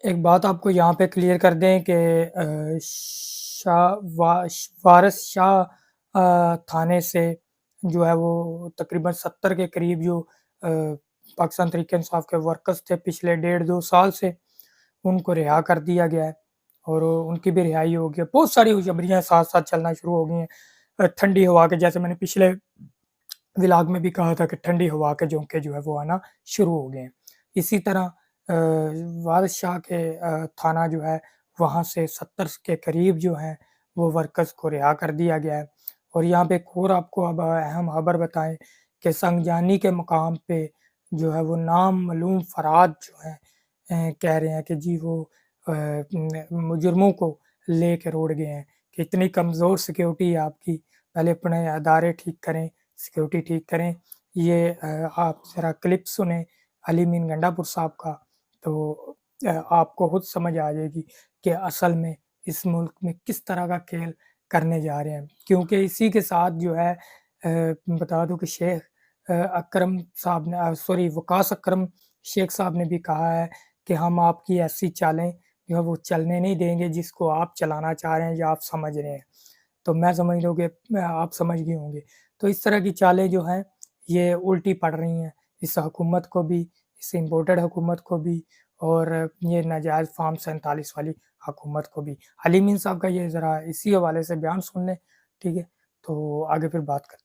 ایک بات آپ کو یہاں پہ کلیئر کر دیں کہ وارث شاہ تھانے سے جو ہے وہ تقریباً 70 کے قریب جو پاکستان تحریک انصاف کے ورکرز تھے پچھلے 1.5-2 سال سے، ان کو رہا کر دیا گیا ہے اور ان کی بھی رہائی ہو گئی ہے۔ بہت ساری خوشخبریاں ساتھ ساتھ چلنا شروع ہو گئی ہیں۔ ٹھنڈی ہوا کے، جیسے میں نے پچھلے ولاگ میں بھی کہا تھا کہ ٹھنڈی ہوا کے جھونکے جو ہے وہ آنا شروع ہو گئے ہیں۔ اسی طرح وارث شاہ کے تھانہ جو ہے وہاں سے 70 کے قریب جو ہیں وہ ورکرز کو رہا کر دیا گیا ہے۔ اور یہاں پہ ایک اور آپ کو اب اہم خبر بتائیں کہ سنگجانی کے مقام پہ جو ہے وہ نام معلوم فراد جو ہیں کہہ رہے ہیں کہ جی وہ مجرموں کو لے کے روڑ گئے ہیں کہ اتنی کمزور سیکیورٹی ہے آپ کی، پہلے اپنے ادارے ٹھیک کریں، سیکیورٹی ٹھیک کریں۔ یہ آپ ذرا کلپ سنیں علی مین گنڈا پور صاحب کا، تو آپ کو خود سمجھ آ جائے گی کہ اصل میں اس ملک میں کس طرح کا کھیل کرنے جا رہے ہیں۔ کیونکہ اسی کے ساتھ جو ہے بتا دوں کہ شیخ اکرم صاحب نے وقاص اکرم شیخ صاحب نے بھی کہا ہے کہ ہم آپ کی ایسی چالیں جو ہے وہ چلنے نہیں دیں گے جس کو آپ چلانا چاہ رہے ہیں یا آپ سمجھ رہے ہیں۔ تو میں سمجھ لوں کہ آپ سمجھ گئے ہوں گے۔ تو اس طرح کی چالیں جو ہیں یہ الٹی پڑ رہی ہیں اس حکومت کو بھی، اس امپورٹڈ حکومت کو بھی، اور یہ ناجائز فارم 47 والی حکومت کو بھی۔ حلیم صاحب کا یہ ذرا اسی حوالے سے بیان سن لیں، ٹھیک ہے؟ تو آگے پھر بات کرتے ہیں۔